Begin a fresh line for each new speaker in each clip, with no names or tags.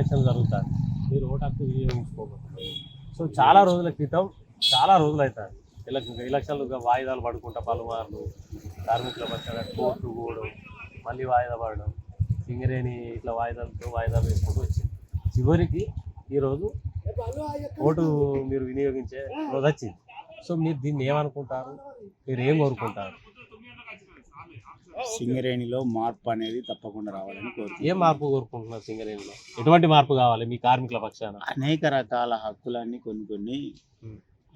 Election జరుగుతుంది, మీరు vote హక్కు వినియోగించుకోబోతున్నారు. సో చాలా రోజుల క్రితం, చాలా రోజులు అవుతుంది ఎలక్షన్లు వాయిదాలు పడుకుంటా పలుమార్లు కార్మికుల పక్షాన కోర్టు పోవడం, మళ్ళీ వాయిదా పడడం, సింగరేణి ఇట్లా వాయిదాలు వేసుకుంటూ వచ్చింది. చివరికి ఈరోజు ఓటు మీరు వినియోగించే రోజు వచ్చింది. సో మీరు దీన్ని ఏమనుకుంటారు, మీరు ఏం కోరుకుంటారు?
సింగరేణిలో మార్పు అనేది తప్పకుండా రావాలని కోరుకుంటున్నాను.
ఏం మార్పు కోరుకుంటున్నారు సింగరేణిలో? ఎటువంటి మార్పు కావాలి మీ కార్మికుల పక్షాన?
అనేక రకాల హక్కులన్నీ కొన్ని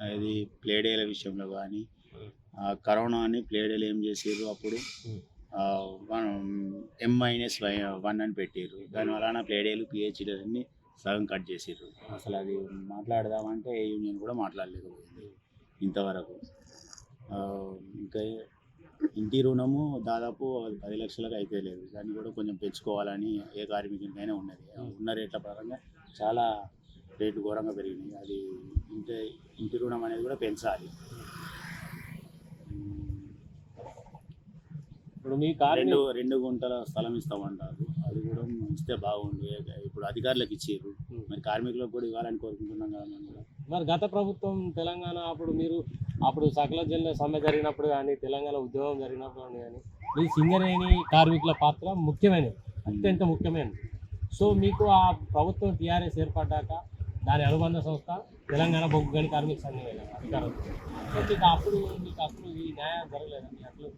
అది ప్లేడేల విషయంలో కానీ, కరోనాని ప్లేడేలు ఏం చేసారు అప్పుడు M-1 అని పెట్టారు. దానివల్ల ప్లేడేలు PhDలు అన్నీ సగం కట్ చేసారు. అసలు అది మాట్లాడదామంటే ఏ యూనియన్ కూడా మాట్లాడలేకపోయింది ఇంతవరకు. ఇంకా ఇంటి రుణము దాదాపు 10 లక్షలకు అయితే లేదు, దాన్ని కూడా కొంచెం పెంచుకోవాలని ఏ కార్మికునికైనా ఉన్నది. ఉన్న రేట్ల పరంగా చాలా రేట్లు ఘోరంగా పెరిగినాయి. అది ఇంటి రుణం అనేది కూడా పెంచాలి.
ఇప్పుడు మీ
రెండు గుంటల స్థలం ఇస్తామంటారు, అది కూడా ఇస్తే బాగుంది. ఇప్పుడు అధికారులకు ఇచ్చారు, మరి కార్మికులకు కూడా ఇవ్వాలని కోరుకుంటున్నాం కదా మేము కూడా.
మరి గత ప్రభుత్వం తెలంగాణ అప్పుడు సకల జిల్లా సమ్మె జరిగినప్పుడు కానీ, తెలంగాణ ఉద్యోగం జరిగినప్పుడు కానీ, ఈ సింగరేణి కార్మికుల పాత్ర ముఖ్యమైనది, అత్యంత ముఖ్యమైనది. సో మీకు ఆ ప్రభుత్వం TRS ఏర్పడ్డాక దాని అనుబంధ సంస్థ తెలంగాణ బొగ్గు గని కార్మిక సంఘం అధికారం. సో మీకు అప్పుడు ఈ న్యాయం జరగలేదా? మీ అట్లు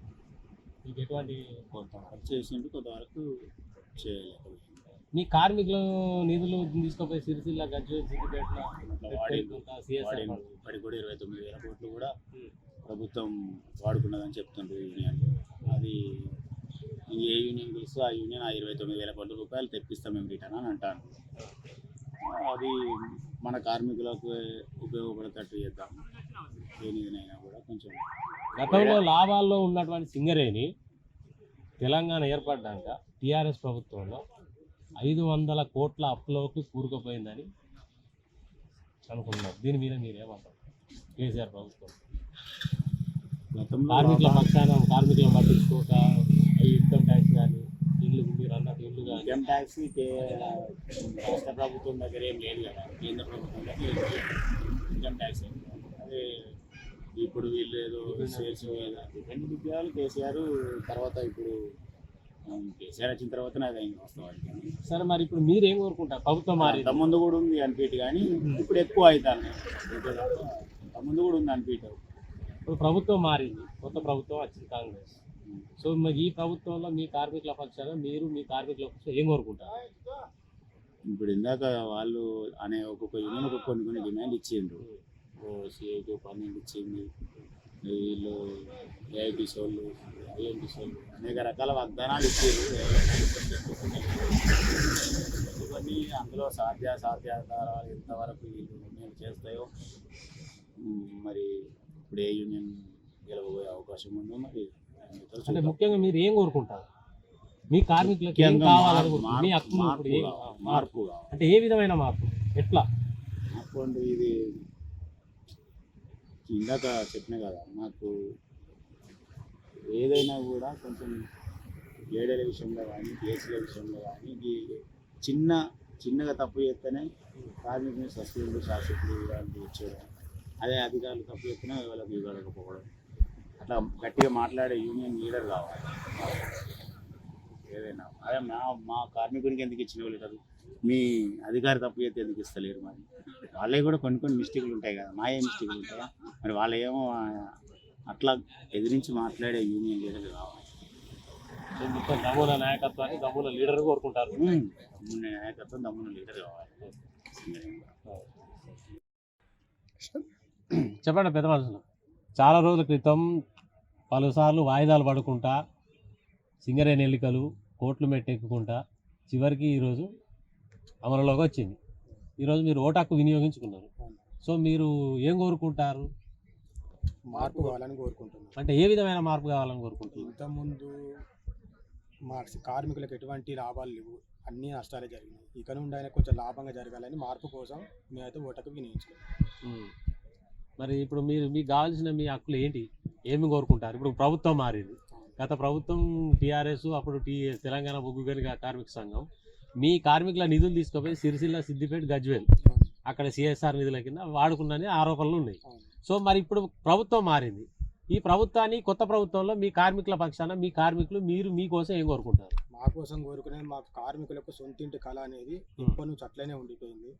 మీకు ఎటువంటి
కొంతవరకు చేసిండు, కొంతవరకు చేయలేదు.
మీ కార్మికుల నిధులు తీసుకుపోయి సిరిసిల్ల గజ్వేల్
ఇప్పటికి కూడా 29,000 కోట్లు కూడా ప్రభుత్వం వాడుకున్నదని చెప్తుండ్రు యూనియన్. అది ఏ యూనియన్ పిలిస్తే ఆ యూనియన్ 29,000 కోట్ల రూపాయలు తెప్పిస్తాం మేము రిటర్న్ అని అంటాను. అది మన కార్మికులకు ఉపయోగపడేటట్టు చేద్దాం. దేనిదైనా కూడా కొంచెం
గతంలో లాభాల్లో ఉన్నటువంటి సింగరేణి తెలంగాణ ఏర్పడ్డాక TRS ప్రభుత్వంలో 500 కోట్ల అప్పులోకి కూరుకుపోయిందని అనుకున్నారు. దీని మీద మీరేమంటారు? కేసీఆర్ ప్రభుత్వం కార్మికుల పక్షాన కార్మికులను పట్టించుకోక ఇన్కమ్ ట్యాక్స్ కానీ, మీరు అన్నట్టు ఇల్లు కానీ,
ఇన్కమ్ ట్యాక్స్ రాష్ట్ర ప్రభుత్వం దగ్గర ఏం లేదు కదా, కేంద్ర ప్రభుత్వం దగ్గర ఇన్కమ్ ట్యాక్స్. అదే ఇప్పుడు వీళ్ళు ఏదో సేల్స్ డిఫరెంట్ విద్యాలు కేసీఆర్ తర్వాత, ఇప్పుడు కేసీఆర్ వచ్చిన తర్వాత అది అయింది వాస్తవానికి.
సరే, మరి ఇప్పుడు మీరేం కోరుకుంటారు? ప్రభుత్వం మారి
ముందు కూడా ఉంది అనిపీట్, కానీ ఇప్పుడు ఎక్కువ అవుతాను. ముందు కూడా ఉంది అనిపీట్.
ఇప్పుడు ప్రభుత్వం మారింది, కొత్త ప్రభుత్వం వచ్చింది కాంగ్రెస్. సో మరి ఈ ప్రభుత్వంలో మీ కార్మికుల పక్షాన మీరు మీ కార్మికుల పక్షాన ఏం కోరుకుంటారు?
ఇప్పుడు ఇందాక వాళ్ళు అనే ఒక్కొక్క యూనియన్ కొన్ని డిమాండ్ ఇచ్చిండ్రు. CIT 12 ఇచ్చింది, వీళ్ళు AITs వాళ్ళు, IMTs వాళ్ళు అనేక రకాల వాగ్దానాలు ఇచ్చారు. ఇవన్నీ అందులో సాధ్యాసాధ్యాధారాలు ఎంతవరకు వీళ్ళు యూనియన్ చేస్తాయో, మరి ఇప్పుడు ఏ యూనియన్ గెలవబోయే అవకాశం ఉందో మరి.
అంటే ముఖ్యంగా మీరు ఏం కోరుకుంటారు? మీ కార్మికులకు ఏం కావాలనుకుంటున్నారు? మీ హక్కులు
మార్పు కావాలి.
అంటే ఏ విధమైన మార్పు? ఎట్లా
మార్పు అంటే ఇది ఇందాక చెప్పినా కదా, నాకు ఏదైనా కూడా కొంచెం లేడీల విషయంలో కానీ, PhDల విషయంలో కానీ, చిన్నగా తప్పు చేస్తేనే కార్మికుని సస్పెండ్ శాసకులు ఇలాంటివి ఇచ్చేయడం, అదే అధికారులు తప్పు చేస్తేనే వాళ్ళకి ఇవ్వలేకపోవడం, అట్లా గట్టిగా మాట్లాడే యూనియన్ లీడర్ కావాలి ఏదైనా. అదే మా కార్మికునికి ఎందుకు ఇచ్చిన వాళ్ళు కాదు, మీ అధికారి తప్పు చేస్తే ఎందుకు ఇస్తలేరు? మరి వాళ్ళే కూడా కొన్ని మిస్టేక్లు ఉంటాయి కదా, మా ఏ మిస్టేక్లు ఉంటాయా? మరి వాళ్ళు ఏమో అట్లా ఎదిరించి మాట్లాడే యూనియన్ లీడర్ కావాలి.
దమ్మున నాయకత్వాన్ని, దమ్మున లీడర్ కోరుకుంటారు.
దమ్మున నాయకత్వం, దమ్మున లీడర్ కావాలి.
చెప్పండి పెద్ద మనుషులు. చాలా రోజుల క్రితం పలుసార్లు వాయిదాలు పడుకుంటా సింగరేణి ఎన్నికలు కోట్లు మెట్టెక్కుకుంటా చివరికి ఈరోజు అమలులోకి వచ్చింది. ఈరోజు మీరు ఓటు హక్కు వినియోగించుకున్నారు. సో మీరు ఏం కోరుకుంటారు?
మార్పు కావాలని కోరుకుంటున్నాను.
అంటే ఏ విధమైన మార్పు కావాలని కోరుకుంటున్నారు?
ఇంతకుముందు మా కార్మికులకు ఎటువంటి లాభాలు లేవు, అన్ని నష్టాలే జరిగినాయి. ఇక నుండి ఆయన కొంచెం లాభంగా జరగాలని మార్పు కోసం మేమైతే ఓటు హక్కు వినియోగించుకున్నాం.
మరి ఇప్పుడు మీకు కావాల్సిన మీ హక్కులు ఏంటి, ఏమి కోరుకుంటారు? ఇప్పుడు ప్రభుత్వం మారింది, గత ప్రభుత్వం TRS, అప్పుడు తెలంగాణ బొగ్గు గని కార్మిక సంఘం, మీ కార్మికుల నిధులు తీసుకుపోయి సిరిసిల్ల, సిద్దిపేట, గజ్వేల్ అక్కడ సిఎస్ఆర్ నిధుల కింద వాడుకున్నని ఆరోపణలు ఉన్నాయి. సో మరి ఇప్పుడు ప్రభుత్వం మారింది. ఈ ప్రభుత్వాన్ని, కొత్త ప్రభుత్వంలో మీ కార్మికుల పక్షాన మీ కార్మికులు మీకోసం ఏం కోరుకుంటారు?
మా కోసం కోరుకునేది మాకు కార్మికులకు సొంతింటి కళ అనేది ఇప్పటి నుంచి అట్లనే ఉండిపోయింది.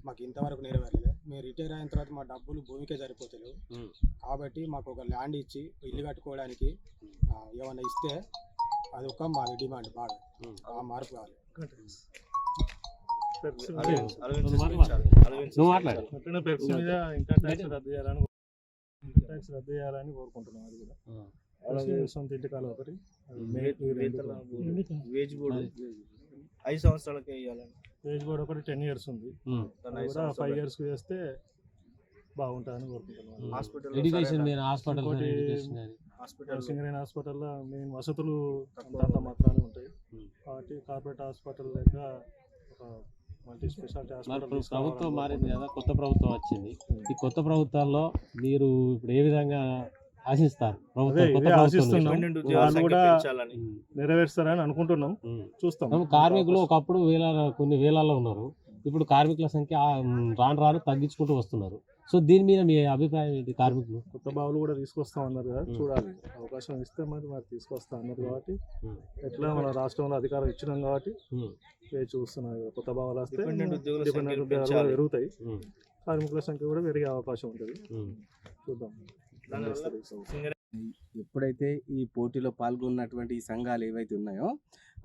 మాకు ఇంతవరకు నెరవేరలేదు. మేము రిటైర్ అయిన తర్వాత మా డబ్బులు భూమికే సరిపోతలేవు. కాబట్టి మాకు ఒక ల్యాండ్ ఇచ్చి ఇల్లు కట్టుకోవడానికి ఏమన్నా ఇస్తే అది ఒక మా డిమాండ్. బాగా ఆ మార్పు కావాలి.
ట్యాక్స్ రద్దు చేయాలని కోరుకుంటున్నాం. అది కూడా అలాగే సొంత ఇంటి కాలం ఒకటి,
వేజ్ బోర్డు 5 సంవత్సరాలకే వేయాలని.
వేజ్ బోర్డు ఒకటి 10 years ఉంది. అది కూడా 5 years వేస్తే బాగుంటుందని కోరుకుంటున్నాం. సింగరేణి హాస్పిటల్లో మెయిన్ వసతులు అంత మాత్రానే ఉంటాయి. కాబట్టి కార్పొరేట్ హాస్పిటల్ లేక ఒక మల్టీ స్పెషాలిటీ హాస్పిటల్.
ప్రభుత్వం మారింది కదా, కొత్త ప్రభుత్వం వచ్చింది. ఈ కొత్త ప్రభుత్వాల్లో మీరు ఇప్పుడు ఏ విధంగా ఆశిస్తారు?
వాళ్ళు కూడా నెరవేరుస్తారని అనుకుంటున్నాం, చూస్తాం.
కార్మికులు ఒకప్పుడు కొన్ని వేలాల్లో ఉన్నారు. ఇప్పుడు కార్మికుల సంఖ్య రాను రాను తగ్గించుకుంటూ వస్తున్నారు. సో దీని మీద మీ అభిప్రాయం ఏంటి? కార్మికులు
కొత్త బావులు కూడా తీసుకొస్తా ఉన్నారు కదా, చూడాలి. అవకాశం ఇస్తే మరి తీసుకొస్తా అన్నారు కాబట్టి ఎట్లా మన రాష్ట్రంలో అధికారం ఇచ్చినాం కాబట్టి చూస్తున్నారు. కొత్త బావులు వస్తే డిపెండెంట్ ఉద్యోగాలు పెరుగుతాయి, కార్మికుల సంఖ్య కూడా పెరిగే అవకాశం ఉంటుంది. చూద్దాం.
ఎప్పుడైతే ఈ పోటీలో పాల్గొన్నటువంటి ఈ సంఘాలు ఏవైతే ఉన్నాయో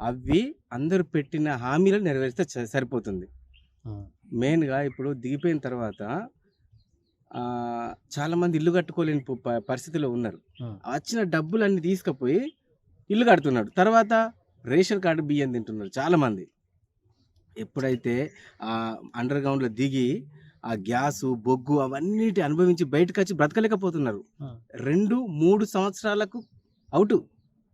అవి అందరూ పెట్టిన హామీలను నెరవేరిస్తే సరిపోతుంది. మెయిన్గా ఇప్పుడు దిగిపోయిన తర్వాత చాలామంది ఇల్లు కట్టుకోలేని పరిస్థితిలో ఉన్నారు. వచ్చిన డబ్బులన్నీ తీసుకుపోయి ఇల్లు కడుతున్నాడు, తర్వాత రేషన్ కార్డు బియ్యం తింటున్నారు చాలామంది. ఎప్పుడైతే అండర్ గ్రౌండ్లో దిగి ఆ గ్యాసు, బొగ్గు అవన్నిటి అనుభవించి బయటకు వచ్చి బ్రతకలేకపోతున్నారు. 2-3 సంవత్సరాలకు అవుట్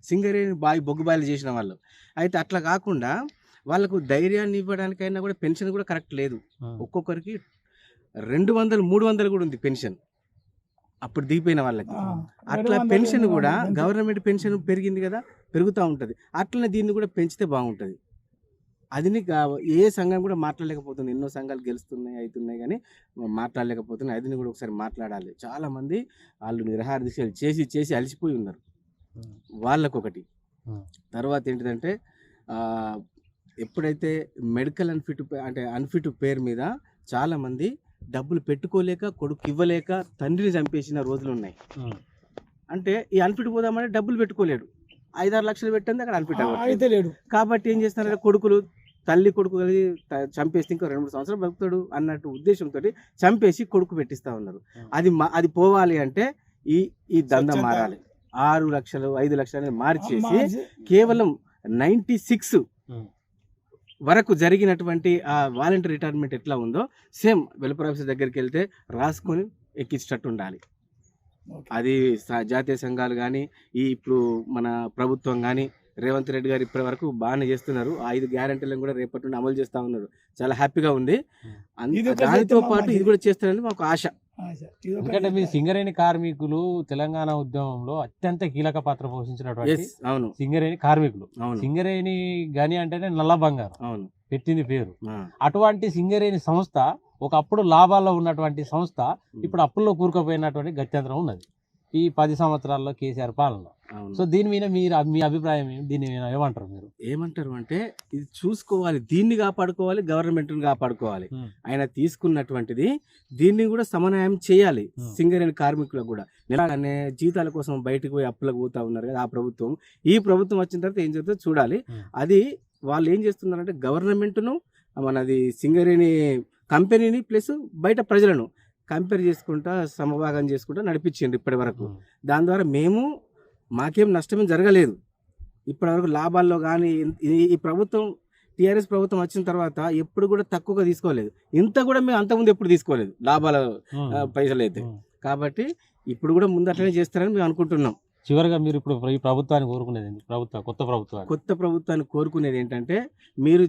సింగరేణి బొగ్గు బాయిలు చేసిన వాళ్ళు. అయితే అట్లా కాకుండా వాళ్ళకు ధైర్యాన్ని ఇవ్వడానికైనా కూడా పెన్షన్ కూడా కరెక్ట్ లేదు. ఒక్కొక్కరికి 200-300 కూడా ఉంది పెన్షన్ అప్పుడు దిగిపోయిన వాళ్ళకి. అట్లా పెన్షన్ కూడా గవర్నమెంట్ పెన్షన్ పెరిగింది కదా, పెరుగుతూ ఉంటుంది. అట్లనే దీన్ని కూడా పెంచితే బాగుంటుంది. అది ఏ సంఘం కూడా మాట్లాడలేకపోతుంది. ఎన్నో సంఘాలు గెలుస్తున్నాయి, అవుతున్నాయి, కానీ మాట్లాడలేకపోతున్నాయి. అదిని కూడా ఒకసారి మాట్లాడాలి. చాలామంది వాళ్ళు నిరహార దీక్షలు చేసి అలసిపోయి ఉన్నారు. వాళ్ళకొకటి. తర్వాత ఏంటిదంటే ఎప్పుడైతే మెడికల్ అన్ఫిట్ పేరు మీద చాలామంది డబ్బులు పెట్టుకోలేక, కొడుకు ఇవ్వలేక తండ్రిని చంపేసిన రోజులు ఉన్నాయి. అంటే ఈ అన్ఫిట్ పోదామంటే డబ్బులు పెట్టుకోలేడు, 5-6 లక్షలు పెట్టింది అక్కడ అన్ఫిట్ అయితే లేడు. కాబట్టి ఏం చేస్తున్నారంటే కొడుకులు, తల్లి కొడుకు కలిసి చంపేస్తే ఇంకో 2-3 సంవత్సరాలు బతుకుతాడు అన్నట్టు ఉద్దేశంతో చంపేసి కొడుకు పెట్టిస్తా ఉన్నారు. అది పోవాలి అంటే ఈ దందా మారాలి. 6 లక్షలు 5 లక్షలు అనేది మార్చేసి కేవలం 96 వరకు జరిగినటువంటి ఆ వాలంటీర్ రిటైర్మెంట్ ఎట్లా ఉందో సేమ్ వెల్ఫేర్ ఆఫీసర్ దగ్గరికి వెళ్తే రాసుకొని ఎక్కించేటట్టు ఉండాలి. అది జాతీయ సంఘాలు కానీ ఇప్పుడు మన ప్రభుత్వం కానీ రేవంత్ రెడ్డి గారు ఇప్పటి వరకు బాగానే చేస్తున్నారు. 5 గ్యారెంటీలను కూడా రేపటి నుండి అమలు చేస్తూ ఉన్నారు. చాలా హ్యాపీగా ఉంది. దానితో పాటు ఇది కూడా చేస్తారని మాకు ఆశ.
ఎందుకంటే మీ సింగరేణి కార్మికులు తెలంగాణ ఉద్యమంలో అత్యంత కీలక పాత్ర పోషించినటువంటి సింగరేణి కార్మికులు. సింగరేణి గని అంటేనే నల్ల బంగారం పెట్టింది పేరు. అటువంటి సింగరేణి సంస్థ ఒకప్పుడు లాభాల్లో ఉన్నటువంటి సంస్థ ఇప్పుడు అప్పుల్లో కూరుకుపోయినటువంటి గత్యంతరం ఉన్నది ఈ 10 సంవత్సరాల్లో కేసీఆర్ పాలన. సో దీని మీద మీ అభిప్రాయం దీని మీద ఏమంటారు? మీరు
ఏమంటారు అంటే ఇది చూసుకోవాలి, దీన్ని కాపాడుకోవాలి, గవర్నమెంట్ని కాపాడుకోవాలి. ఆయన తీసుకున్నటువంటిది దీన్ని కూడా సమన్వయం చేయాలి. సింగరేణి కార్మికులకు కూడా నెలనే జీతాల కోసం బయటకు పోయి అప్పులకు పోతా ఉన్నారు కదా ఆ ప్రభుత్వం. ఈ ప్రభుత్వం వచ్చిన తర్వాత ఏం చేస్తుందో చూడాలి. అది వాళ్ళు ఏం చేస్తున్నారంటే గవర్నమెంట్ను, మనది సింగరేణి కంపెనీని ప్లస్ బయట ప్రజలను కంపేర్ చేసుకుంటా సమభాగం చేసుకుంటా నడిపించింది ఇప్పటి వరకు. దాని ద్వారా మాకేం నష్టమేం జరగలేదు ఇప్పటి వరకు లాభాల్లో. కానీ ఈ ప్రభుత్వం టీఆర్ఎస్ ప్రభుత్వం వచ్చిన తర్వాత ఎప్పుడు కూడా తక్కువగా తీసుకోలేదు. ఇంత కూడా మేము అంతకుముందు ఎప్పుడు తీసుకోలేదు లాభాల పైసలు అయితే. కాబట్టి ఇప్పుడు కూడా ముందు అట్లనే చేస్తారని మేము అనుకుంటున్నాం.
చివరిగా మీరు ఇప్పుడు ఈ ప్రభుత్వాన్ని కోరుకునేది, కొత్త ప్రభుత్వాన్ని
కోరుకునేది ఏంటంటే మీరు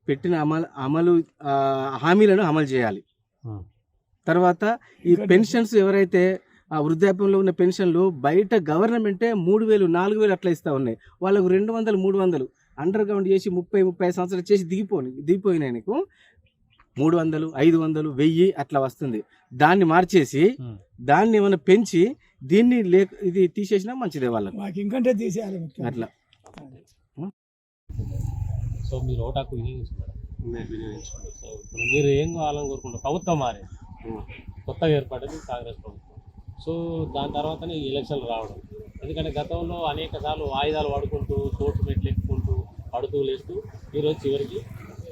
పెట్టిన అమలు హామీలను అమలు చేయాలి. తర్వాత ఈ పెన్షన్స్ ఎవరైతే వృద్ధాప్యంలో ఉన్న పెన్షన్లు బయట గవర్నమెంటే 3,000, 4,000 అట్లా ఇస్తూ ఉన్నాయి. వాళ్ళకు 200, 300 అండర్ గ్రౌండ్ చేసి 30-35 సంవత్సరాలు చేసి దిగిపోయినాయి నీకు 300, 500, 1000 అట్లా వస్తుంది. దాన్ని మార్చేసి దాన్ని ఏమైనా పెంచి దీన్ని ఇది తీసేసినా మంచిదే వాళ్ళకి.
మాకు ఇంకంటే తీసేయాలి
అట్లా
సో మీరు ఓటు హక్కు వినియోగించుకున్నారు. సో ఇప్పుడు మీరు ఏం కావాలని కోరుకుంటారు? ప్రభుత్వం మారేది, కొత్తగా ఏర్పడింది కాంగ్రెస్ ప్రభుత్వం. సో దాని తర్వాతనే ఈ ఎలక్షన్లు రావడం. ఎందుకంటే గతంలో అనేక సార్లు వాయిదాలు పడుకుంటూ తోటు మెట్లు ఎక్కుంటూ పడుతూ లేస్తూ ఈరోజు చివరికి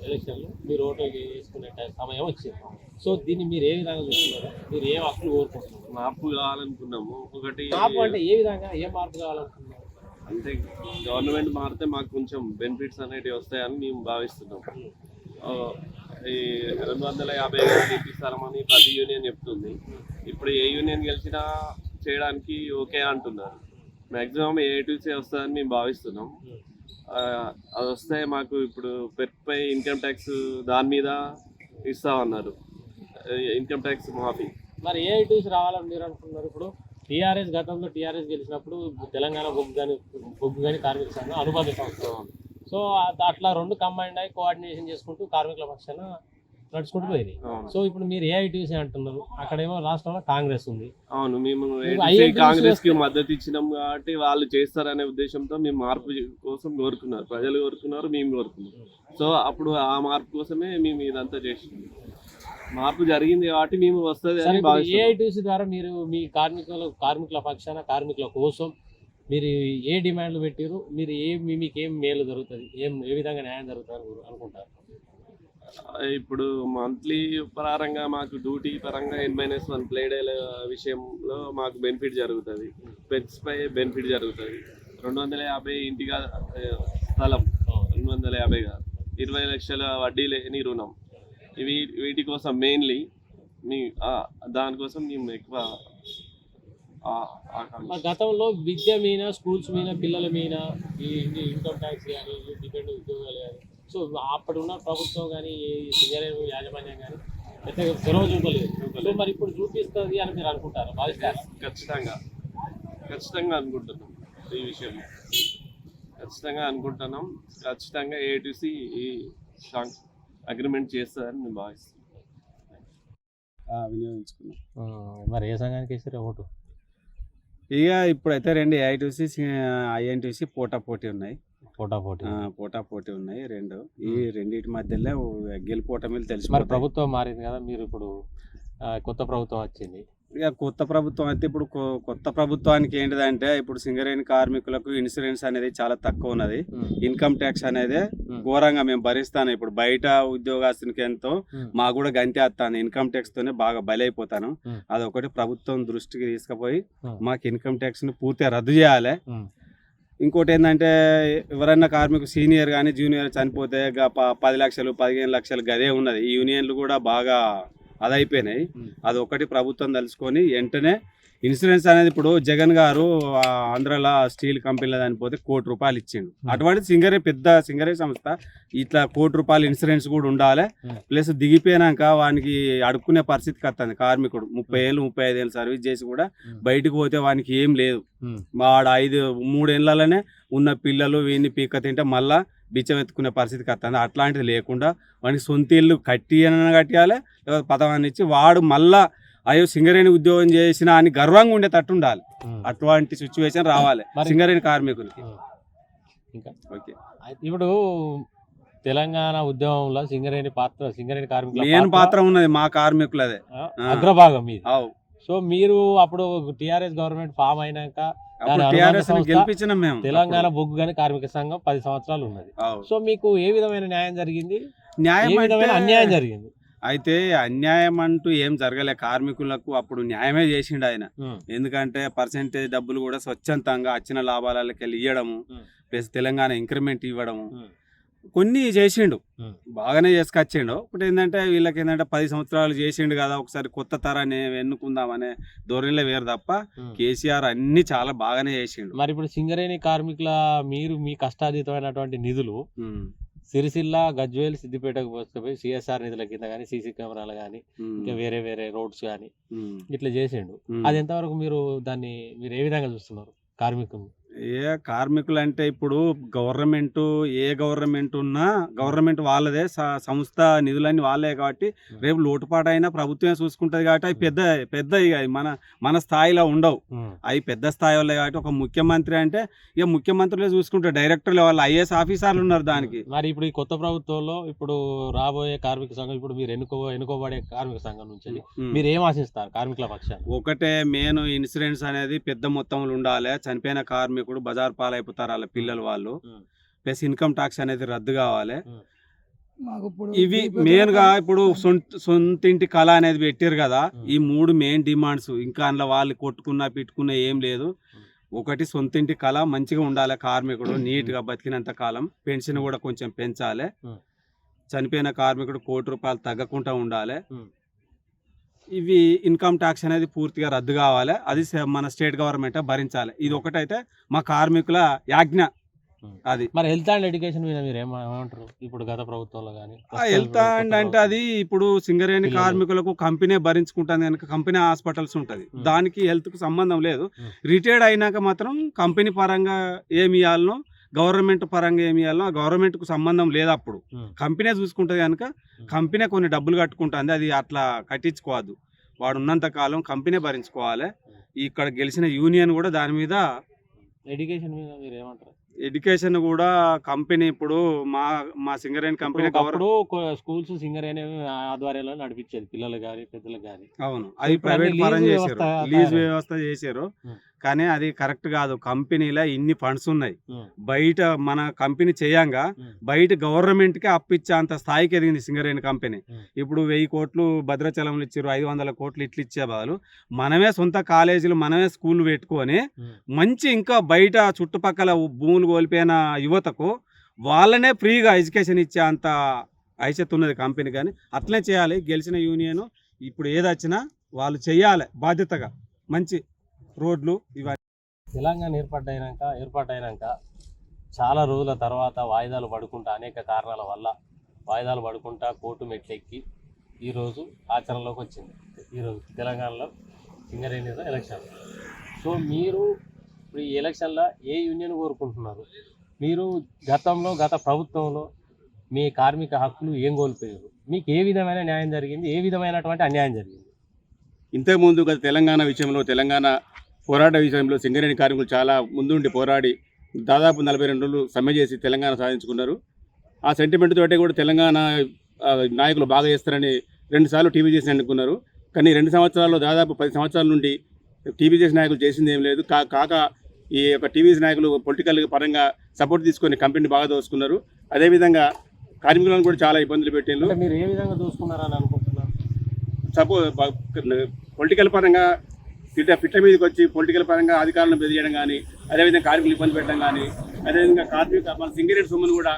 ఎలక్షన్లు మీరు ఓటు వేసుకునే సమయం వచ్చింది. సో దీన్ని మీరు ఏ విధంగా చూస్తున్నారు? మీరు ఏ హక్కులు కోరుకుంటున్నారు?
మార్పు కావాలనుకున్నాము. ఒకటి
మార్పు అంటే ఏ విధంగా, ఏ మార్పు కావాలనుకుంటున్నారు?
అంటే గవర్నమెంట్ మారితే మాకు కొంచెం బెనిఫిట్స్ అనేటివి వస్తాయని మేము భావిస్తున్నాం. ఈ 250 ఇప్పిస్తామని ప్రతి యూనియన్ చెప్తుంది. ఇప్పుడు ఏ యూనియన్ గెలిచినా చేయడానికి ఓకే అంటున్నారు. మ్యాక్సిమం ఏఐటీసీ వస్తుందని మేము భావిస్తున్నాం. అది వస్తే మాకు ఇప్పుడు పెర్పై ఇన్కమ్ ట్యాక్స్ దాని మీద ఇస్తామన్నారు, ఇన్కమ్ ట్యాక్స్ మాఫీ.
మరి ఏఐటీసీ రావాలని మీరు అనుకున్నారు? ఇప్పుడు టీఆర్ఎస్ గతంలో గెలిచినప్పుడు తెలంగాణ బొగ్గు కానీ కార్మిక సంఘం అనుబంధ సంస్థ. సో అట్లా రెండు కంబైండ్ అయ్యి కోఆర్డినేషన్ చేసుకుంటూ కార్మికుల పక్షాన నడుచుకుంటూ పోయింది. సో ఇప్పుడు మీరు ఏఐటీసీ అంటున్నారు, అక్కడేమో రాష్ట్రంలో కాంగ్రెస్ ఉంది.
అవును, మేము కాంగ్రెస్ కి మద్దతు ఇచ్చినాం కాబట్టి వాళ్ళు చేస్తారనే ఉద్దేశంతో మేము మార్పు కోసం కోరుకున్నారు, ప్రజలు కోరుకున్నారు, మేము కోరుకున్నాం. సో అప్పుడు ఆ మార్పు కోసమే మేము ఇదంతా చేసినాం. మార్పు జరిగింది కాబట్టి మేము వస్తుంది అని భావిస్తున్నాం.
ఏఐటీసీ ద్వారా మీరు మీ కార్మికుల పక్షాన కార్మికుల కోసం మీరు ఏ డిమాండ్లు పెట్టారు? మీరు మీకు ఏం మేలు జరుగుతుంది, ఏ విధంగా న్యాయం జరుగుతుంది అనుకుంటారు?
ఇప్పుడు మంత్లీ పరంగా మాకు డ్యూటీ పరంగా N-1 ప్లేడేల విషయంలో మాకు బెనిఫిట్ జరుగుతుంది, పెట్స్ పై బెనిఫిట్ జరుగుతుంది. 250 ఇంటిగా స్థలం 250 కాదు, 20 లక్షల వడ్డీ లేని రుణం. వీటి కోసం మెయిన్లీ దానికోసం మేము ఎక్కువ
గతంలో విద్య మీద, స్కూల్స్ మీద, పిల్లల మీద ఈ ఇన్కమ్ ట్యాక్స్ కానీ, డిపెండ్ ఉద్యోగాలు కానీ, సో అప్పుడు ఉన్న ప్రభుత్వం కానీ సింగరేణి యాజమాన్యం కానీ పెద్దగా చొరవ చూపలేదు. సో మరి ఇప్పుడు చూపిస్తుంది అని మీరు అనుకుంటారు? భావిస్తారు?
ఖచ్చితంగా అనుకుంటున్నాం. ఈ విషయంలో ఖచ్చితంగా అనుకుంటున్నాం. ఖచ్చితంగా ఏఐటీసీ ఈ అగ్రిమెంట్ చేస్తుందని మేము భావిస్తున్నాం.
వినియోగించుకున్నాం.
మరి ఏ సంఘానికి వేసారు ఓటు?
ఇక ఇప్పుడైతే రెండు ఏఐటీసీ ఐఎన్టీసీ పోటాపోటీ ఉన్నాయి. పోటాపోటీ ఉన్నాయి రెండు. ఈ రెండింటి మధ్యలో గెలుపోటమిలు తెలిసి.
మరి ప్రభుత్వం మారింది కదా, మీరు ఇప్పుడు కొత్త ప్రభుత్వం వచ్చింది.
ఇక కొత్త ప్రభుత్వం అయితే ఇప్పుడు కొత్త ప్రభుత్వానికి ఏంటిదంటే ఇప్పుడు సింగరేణి కార్మికులకు ఇన్సూరెన్స్ అనేది చాలా తక్కువ ఉన్నది. ఇన్కమ్ ట్యాక్స్ అనేది ఘోరంగా మేము భరిస్తాను. ఇప్పుడు బయట ఉద్యోగస్తునికి ఎంతో, మాకు కూడా గంటే వస్తాను. ఇన్కమ్ ట్యాక్స్ తోనే బాగా బలైపోతాను. అదొకటి ప్రభుత్వం దృష్టికి తీసుకుపోయి మాకు ఇన్కమ్ ట్యాక్స్ ని పూర్తిగా రద్దు చేయాలి. ఇంకోటి ఏంటంటే ఎవరైనా కార్మికులు సీనియర్ కానీ జూనియర్ చనిపోతే 10 లక్షలు 15 లక్షలు గదే ఉన్నది. ఈ యూనియన్లు కూడా బాగా అదైపోయినాయి. అది ఒకటి ప్రభుత్వం తెలుసుకొని వెంటనే ఇన్సూరెన్స్ అనేది, ఇప్పుడు జగన్ గారు ఆంధ్రాలో స్టీల్ కంపెనీలో చనిపోతే ₹1 కోటి ఇచ్చిండు. అటువంటి సింగరేణి సంస్థ ఇట్లా ₹1 కోటి ఇన్సూరెన్స్ కూడా ఉండాలి. ప్లస్ దిగిపోయినాక వానికి అడుక్కునే పరిస్థితికి వస్తుంది. కార్మికుడు 30 ఏళ్ళు 35 ఏళ్ళు సర్వీస్ చేసి కూడా బయటకు పోతే వానికి ఏం లేదు. వాడు 3 ఏళ్ళలోనే ఉన్న పిల్లలు వీడిని పీక్క తింటే మళ్ళా బిచ్చం ఎత్తుకునే పరిస్థితికి వస్తుంది. అట్లాంటిది లేకుండా వానికి సొంత ఇల్లు కట్టియాలి, లేదా పదవాన్ని ఇచ్చి వాడు మళ్ళా అయ్యో సింగరేణి ఉద్యోగం చేసిన అని గర్వంగా ఉండేటట్టు ఉండాలి. అటువంటి సిచ్యువేషన్ రావాలి సింగరేణి కార్మికులకి.
ఓకే, ఇప్పుడు తెలంగాణ ఉద్యమంలో సింగరేణి కార్మికుల
మెయిన్ పాత్ర ఉన్నది మా కార్మికులదే,
అగ్రభాగం మీది. సో మీరు అప్పుడు టీఆర్ఎస్ గవర్నమెంట్ ఫామ్ అయినాక
గెలిపించినాం మేము.
తెలంగాణ బొగ్గు కానీ కార్మిక సంఘం 10 సంవత్సరాలు ఉన్నది. సో మీకు ఏ విధమైన న్యాయం జరిగింది? అన్యాయం జరిగింది
అయితే అన్యాయం అంటూ ఏం జరగలే. కార్మికులకు అప్పుడు న్యాయమే చేసిండు ఆయన. ఎందుకంటే పర్సెంటేజ్ డబ్బులు కూడా స్వచ్ఛందంగా వచ్చిన లాభాలకి వెళ్ళి ఇవ్వడము, ప్లస్ తెలంగాణ ఇంక్రిమెంట్ ఇవ్వడము, కొన్ని చేసిండు, బాగానే చేసుకొచ్చిండు. ఒకటి ఏంటంటే వీళ్ళకి ఏంటంటే 10 సంవత్సరాలు చేసిండు కదా, ఒకసారి కొత్త తరాన్ని ఎన్నుకుందామనే ధోరణిలో వేరు తప్ప కేసీఆర్ అన్ని చాలా బాగానే చేసిండు.
మరి ఇప్పుడు సింగరేణి కార్మికుల మీ కష్టాతీతమైనటువంటి నిధులు సిరిసిల్ల, గజ్వేల్, సిద్దిపేటకు పోయి సిఎస్ఆర్ నిధుల కింద కానీ, సీసీ కెమెరాలు కానీ, ఇంకా వేరే రోడ్స్ కానీ ఇట్లా చేసిండు. అది ఎంతవరకు మీరు ఏ విధంగా చూస్తున్నారు కార్మికులు?
ఏ కార్మికులు అంటే ఇప్పుడు గవర్నమెంట్ ఏ గవర్నమెంట్ ఉన్నా గవర్నమెంట్ వాళ్ళదే సంస్థ నిధులన్నీ వాళ్ళే కాబట్టి రేపు లోటుపాటు అయినా ప్రభుత్వమే చూసుకుంటుంది కాబట్టి అవి పెద్ద పెద్ద ఇక మన స్థాయిలో ఉండవు. అవి పెద్ద స్థాయి వాళ్ళే కాబట్టి ఒక ముఖ్యమంత్రి అంటే ఇక ముఖ్యమంత్రులే చూసుకుంటారు, డైరెక్టర్లు వాళ్ళు ఐఏఎస్ ఆఫీసర్లు ఉన్నారు దానికి.
మరి ఇప్పుడు ఈ కొత్త ప్రభుత్వంలో ఇప్పుడు రాబోయే కార్మిక సంఘం ఇప్పుడు మీరు ఎన్నుకోబడే కార్మిక సంఘం నుంచి మీరు ఏం ఆశిస్తారు కార్మికుల పక్షాన?
ఒకటే మెయిన్ ఇన్సూరెన్స్ అనేది పెద్ద మొత్తంలో ఉండాలి. చనిపోయిన కార్మికుడు బజార్ పాలైపోతారు వాళ్ళ పిల్లలు వాళ్ళు. ప్లస్ ఇన్కమ్ ట్యాక్స్ అనేది రద్దు కావాలి. ఇవి మెయిన్ గా ఇప్పుడు సొంతింటి కళ అనేది పెట్టారు కదా, ఈ 3 మెయిన్ డిమాండ్స్. ఇంకా అందులో వాళ్ళు కొట్టుకున్నా పిట్టుకున్నా ఏం లేదు. ఒకటి సొంతింటి కళ మంచిగా ఉండాలి, కార్మికుడు నీట్ గా బతికినంత కాలం. పెన్షన్ కూడా కొంచెం పెంచాలి. చనిపోయిన కార్మికుడు ₹1,00,00,000 తగ్గకుండా ఉండాలి. ఇవి ఇన్కమ్ ట్యాక్స్ అనేది పూర్తిగా రద్దు కావాలి. అది మన స్టేట్ గవర్నమెంట్ భరించాలి. ఇది ఒకటైతే మా కార్మికుల యాజ్ఞ. అది
మరి హెల్త్ అండ్ ఎడ్యుకేషన్ మీద మీరు ఏమంటారు ఇప్పుడు గత ప్రభుత్వంలో కానీ?
హెల్త్ అండ్ అంటే అది ఇప్పుడు సింగరేణి కార్మికులకు కంపెనీ భరించుకుంటుంది కనుక కంపెనీ హాస్పిటల్స్ ఉంటుంది, దానికి హెల్త్ కు సంబంధం లేదు. రిటైర్డ్ అయినాక మాత్రం కంపెనీ పరంగా ఏమి ఇవ్వాలనో గవర్నమెంట్ పరంగా ఏమి ఇవ్వాలనో గవర్నమెంట్ కు సంబంధం లేదు. అప్పుడు కంపెనీ చూసుకుంటుంది కనుక కంపెనీ కొన్ని డబ్బులు కట్టుకుంటుంది, అది అట్లా కట్టించుకోవద్దు. వాడు ఉన్నంత కాలం కంపెనీ భరించుకోవాలి. ఇక్కడ గెలిచిన యూనియన్ కూడా దాని మీద.
ఎడ్యుకేషన్ మీద మీరు ఏమంటారు?
ఎడ్యుకేషన్ కూడా కంపెనీ ఇప్పుడు మా సింగరేణి కంపెనీ
స్కూల్స్ సింగరేణి ఆధ్వర్యంలో నడిపించేది పిల్లలు కానీ పెద్దలకు కానీ.
అవును, అది ప్రైవేట్ పరం చేశారు, లీజ్ వ్యవస్థ చేశారు. కానీ అది కరెక్ట్ కాదు. కంపెనీలో ఇన్ని ఫండ్స్ ఉన్నాయి, బయట మన కంపెనీ చేయంగా బయట గవర్నమెంట్ కి అప్పిచ్చే అంత స్థాయికి ఎదిగింది సింగరేణి కంపెనీ. ఇప్పుడు 1000 కోట్లు భద్రాచలంలో ఇచ్చారు, 500 కోట్లు ఇట్లా ఇచ్చే బదులు మనమే సొంత కాలేజీలు మనమే స్కూల్ పెట్టుకొని మంచి ఇంకా బయట చుట్టుపక్కల భూములు కోల్పోయిన యువతకు వాళ్ళనే ఫ్రీగా ఎడ్యుకేషన్ ఇచ్చే అంత ఐసెత్ ఉన్నది కంపెనీ. కానీ అట్లనే చేయాలి. గెలిచిన యూనియన్ ఇప్పుడు ఏదొచ్చినా వాళ్ళు చెయ్యాలి బాధ్యతగా. మంచి రోడ్లు ఇవన్నీ.
తెలంగాణ ఏర్పాటైనాక చాలా రోజుల తర్వాత వాయిదాలు పడుకుంటా అనేక కారణాల వల్ల వాయిదాలు పడుకుంటా కోర్టు మెట్లెక్కి ఈరోజు ఆచరణలోకి వచ్చింది. ఈరోజు తెలంగాణలో సింగరేణి ఎలక్షన్. సో మీరు ఇప్పుడు ఈ ఎలక్షన్లో ఏ యూనియన్ కోరుకుంటున్నారు? మీరు గత ప్రభుత్వంలో మీ కార్మిక హక్కులు ఏం కోల్పోయారు? మీకు ఏ విధమైన న్యాయం జరిగింది, ఏ విధమైనటువంటి అన్యాయం జరిగింది?
ఇంతకుముందు గత తెలంగాణ విషయంలో తెలంగాణ పోరాట విషయంలో సింగరేణి కార్మికులు చాలా ముందుండి పోరాడి దాదాపు 42 రోజులు సమ్మె చేసి తెలంగాణ సాధించుకున్నారు. ఆ సెంటిమెంట్ తోటే కూడా తెలంగాణ నాయకులు బాగా చేస్తారని 2 సార్లు టీవీ చేసి అనుకున్నారు. కానీ 2 సంవత్సరాల్లో దాదాపు 10 సంవత్సరాల నుండి టీవీ చేసి నాయకులు చేసింది ఏం లేదు. కాక ఈ యొక్క టీవీస్ నాయకులు పొలిటికల్ పరంగా సపోర్ట్ తీసుకొని కంపెనీ బాగా దోసుకున్నారు. అదేవిధంగా కార్మికులను కూడా చాలా ఇబ్బందులు పెట్టారు.
మీరు ఏ విధంగా దోసుకున్నారని అనుకుంటున్నారు?
పొలిటికల్ పరంగా పిట్ట మీదకి వచ్చి పొలిటికల్ పరంగా అధికారులను బెదిరియడం కానీ, అదేవిధంగా కార్మికులు ఇబ్బంది పెట్టడం కానీ, అదేవిధంగా మన సింగరేణి సొమ్మును కూడా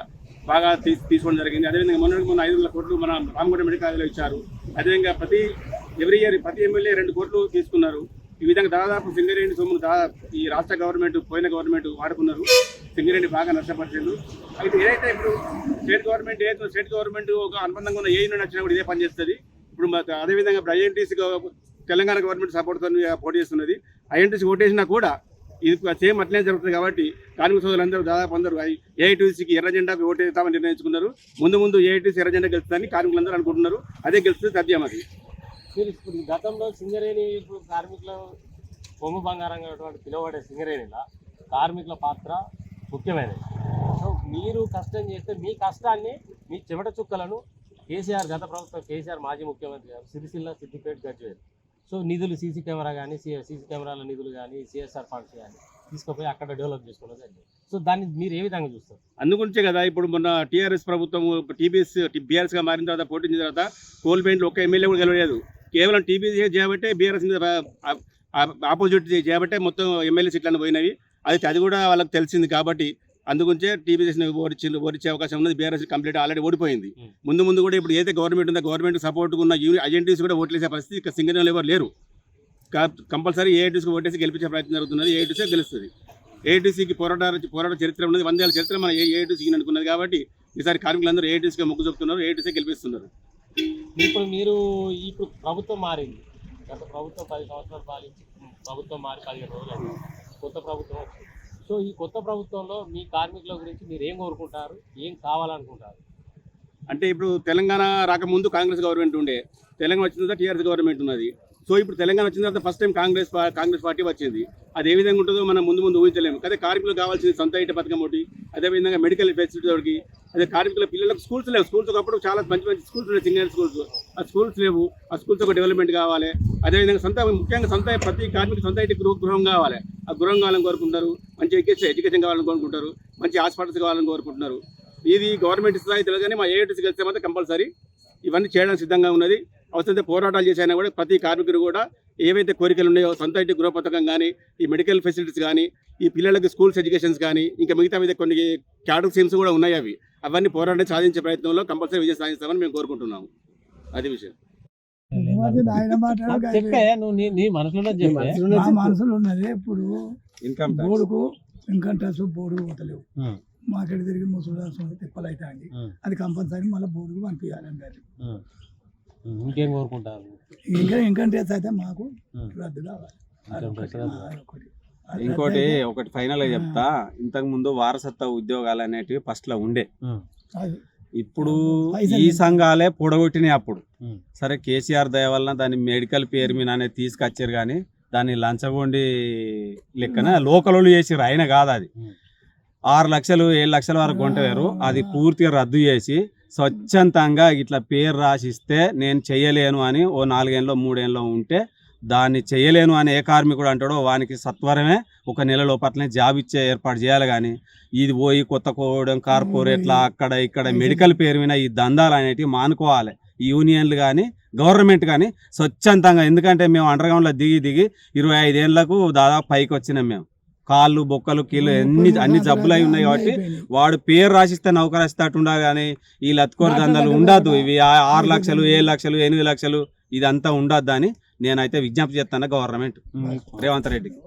బాగా తీసుకోవడం జరిగింది. అదేవిధంగా మొన్న 500 కోట్లు మన రామగుండ మెడికల్ కాలేజీలో ఇచ్చారు. అదేవిధంగా ప్రతి ఎమ్మెల్యే 2 కోట్లు తీసుకున్నారు. ఈ విధంగా దాదాపు సింగరేణి సొమ్మును ఈ రాష్ట్ర గవర్నమెంట్ పోయిన గవర్నమెంట్ వాడుకున్నారు. సింగరేణి బాగా నష్టపరిచారు. అయితే ఏదైతే ఇప్పుడు స్టేట్ గవర్నమెంట్ ఒక అనుబంధంగా ఉన్న ఏ యూనియన్ వచ్చినా కూడా ఇదే పనిచేస్తుంది. ఇప్పుడు అదేవిధంగా ఇప్పుడు ఐఎన్టీసీ తెలంగాణ గవర్నమెంట్ సపోర్ట్తో పోటీ చేస్తున్నది. ఐఎన్టీసీ ఓటేసినా కూడా ఇది సేమ్ అట్లనే జరుగుతుంది. కాబట్టి కార్మిక సోదరులందరూ దాదాపు అందరూ ఏఐటీసీకి ఎర్ర జెండాకి ఓటేస్తామని నిర్ణయించుకున్నారు. ముందు ఏఐటీసీ ఎర్ర జెండా గెలుస్తుందని కార్మికులందరూ అనుకుంటున్నారు. అదే గెలుస్తుంది సత్యం. అది
ఇప్పుడు గతంలో సింగరేణి ఇప్పుడు కార్మికుల పొంగు బంగారంగా పిలువబడే సింగరేణిలో కార్మికుల పాత్ర ముఖ్యమైనది. సో మీరు కష్టం చేస్తే మీ కష్టాన్ని మీ చెమట చుక్కలను గత ప్రభుత్వం కేసీఆర్ మాజీ ముఖ్యమంత్రి గారు సిద్దిపేట గజ్వేల్ సో నిధులు సీసీ కెమెరా కానీ సీసీ కెమెరాల నిధులు కానీ సిఎస్ఆర్ ఫండ్స్ కానీ తీసుకుపోయి అక్కడ డెవలప్ చేసుకున్నది. సో దాన్ని మీరు ఏ విధంగా చూస్తారు?
అందుగురించే కదా ఇప్పుడు మొన్న టీఆర్ఎస్ ప్రభుత్వం బీఆర్ఎస్గా మారిన తర్వాత పోటీ తర్వాత కోల్ పెయింట్లు ఒక్క ఎమ్మెల్యే కూడా గెలవలేదు. కేవలం టీబీఎస్ చేయబట్టే బీఆర్ఎస్ మీద ఆపోజిట్ చేయబట్టే మొత్తం ఎమ్మెల్యే సీట్లను పోయినవి. అది కూడా వాళ్ళకి తెలిసింది. కాబట్టి అందుగురించే టీబీఎస్ని ఓడించే అవకాశం ఉన్నది. బీఆర్ఎస్ కంప్లీట్ ఆల్రెడీ ఓడిపోయింది. ముందు కూడా ఇప్పుడు ఏదైతే గవర్నమెంట్ ఉందో గవర్నమెంట్ సపోర్ట్ ఉన్న ఐఎన్టీసీ కూడా ఓట్లేసే పరిస్థితి ఇక సింగరేణిలో ఎవరు లేరు. కంపల్సరీ ఏఐటీసీకి ఓటేసి గెలిపించే ప్రయత్నం జరుగుతున్నది. ఏఐటీసీ గెలుస్తుంది. ఏఐటీసీకి పోరాట చరిత్ర ఉన్నది. 100 ఏళ్ల చరిత్ర మన ఏఐటీసీకి అనుకున్నది. కాబట్టి ఈసారి కార్మికులందరూ ఏఐటీసీకి మొగ్గు చూపుతున్నారు. ఏఐటీసీ గెలిపిస్తున్నారు.
ఇప్పుడు ప్రభుత్వం మారింది. గత ప్రభుత్వం 10 సంవత్సరాలు పాలించి ప్రభుత్వం మారి 15 రోజులు అయింది. కొత్త ప్రభుత్వం వచ్చింది. సో సో ఈ కొత్త ప్రభుత్వంలో మీ కార్మికుల గురించి మీరు ఏం కోరుకుంటారు, ఏం కావాలనుకుంటారు?
అంటే ఇప్పుడు తెలంగాణ రాకముందు కాంగ్రెస్ గవర్నమెంట్ ఉండే, తెలంగాణ వచ్చిన తర్వాత టీఆర్ఎస్ గవర్నమెంట్ ఉన్నది. సో ఇప్పుడు తెలంగాణ వచ్చిన తర్వాత ఫస్ట్ టైం కాంగ్రెస్ పార్టీ వచ్చింది. అది ఏ విధంగా ఉంటుందో మనం ముందు ఊహించలేము. అదే కార్మికులకు కావాల్సింది సొంత ఇంటి పథకం ఒకటి, అదేవిధంగా మెడికల్ ఫెసిలిటీ ఒకటి, అదే కార్మికుల పిల్లలకు స్కూల్స్ లేవు. స్కూల్స్ ఒకప్పుడు చాలా మంచి స్కూల్స్ ఉన్నాయి, సింగల్ స్కూల్స్. ఆ స్కూల్స్ లేవు. ఆ స్కూల్స్ ఒక డెవలప్మెంట్ కావాలి. అదేవిధంగా ముఖ్యంగా ప్రతి కార్మికులు సొంత ఇంటి గృహం కావాలి. ఆ గృహం కావాలని కోరుకుంటారు. మంచి ఎడ్యుకేషన్ కావాలని కోరుకుంటారు. మంచి హాస్పిటల్స్ కావాలని కోరుకుంటున్నారు. ఇది గవర్నమెంట్ స్థాయి తెలియదు కానీ మా ఏఐటీసీ కలిస్తే మాత్రం కంపల్సరీ ఇవన్నీ చేయడానికి సిద్ధంగా ఉన్నది. అవసరమైతే పోరాటాలు చేసైనా కూడా ప్రతి కార్మికుడు కూడా ఏవైతే కోరికలు ఉన్నాయో సొంత ఇంటి గృహ పథకం కానీ, ఈ మెడికల్ ఫెసిలిటీస్ కానీ, ఈ పిల్లలకి స్కూల్స్ ఎడ్యుకేషన్స్ కానీ, ఇంకా మిగతా మీద కొన్ని క్యాడర్ స్కీమ్స్ కూడా ఉన్నాయి. అవన్నీ పోరాటం సాధించే ప్రయత్నంలో కంపల్సరీ విజయం సాధిస్తామని మేము కోరుకుంటున్నాము. అది విషయం.
చెప్పే నువ్వు నీ మనసులో
మనసులో ఉన్నది. ఇప్పుడు
ఇన్కమ్
బోర్డుకు ఇన్కమ్ ట్యాక్స్ బోర్డు పోతలేవు. మార్కెట్ తిరిగి ముసలి తిప్పలైతాండి. అది కంపల్సరీ మళ్ళీ బోర్డుకు పంపించాలండి.
ఇంకేం కోరుకుంటారు?
ఇంకా ఇన్కమ్ ట్యాక్స్ అయితే మాకు రద్దు కావాలి.
ఇంకోటి ఒకటి ఫైనల్ గా చెప్తా. ఇంతకు ముందు వారసత్వ ఉద్యోగాలు అనేటివి ఫస్ట్ లో ఉండే. ఇప్పుడు ఈ సంఘాలే పొడగొట్టినాయి. అప్పుడు సరే కేసీఆర్ దయ వలన దాన్ని మెడికల్ పేరు మీద అనేది తీసుకొచ్చారు కానీ దాన్ని లంచగొండి లెక్కన లోకల్ చేసిర్రు. అయినా కాదు అది 6 లక్షలు 7 లక్షల వరకు కొంటారు. అది పూర్తిగా రద్దు చేసి స్వచ్ఛందంగా ఇట్లా పేరు రాసిస్తే నేను చెయ్యలేను అని ఓ 4 ఏళ్ళలో 3 ఏళ్ళలో ఉంటే దాన్ని చెయ్యలేను అని ఏ కార్మికుడు అంటాడో వానికి సత్వరమే ఒక నెల లోపట్లనే జాబ్ ఇచ్చే ఏర్పాటు చేయాలి. కానీ ఇది పోయి కొత్త కోవడం కార్పొరేట్ల అక్కడ ఇక్కడ మెడికల్ పేరు మీద ఈ దందాలు అనేటివి మానుకోవాలి. ఈ యూనియన్లు కానీ గవర్నమెంట్ కానీ స్వచ్ఛందంగా. ఎందుకంటే మేము అండర్గ్రౌండ్లో దిగి 25 ఏళ్లకు దాదాపు పైకి వచ్చినాం. మేము కాళ్ళు బొక్కలు కీళ్ళు అన్ని జబ్బులు అయి ఉన్నాయి కాబట్టి వాడు పేరు రాసిస్తే నౌకరాసిస్తట్టు ఉండాలి. కానీ ఈ లత్కోర్ దందాలు ఉండద్దు. ఇవి 6 లక్షలు 7 లక్షలు 8 లక్షలు ఇదంతా ఉండద్దు అని నేనైతే విజ్ఞప్తి చేస్తాను గవర్నమెంట్ రేవంత్ రెడ్డికి.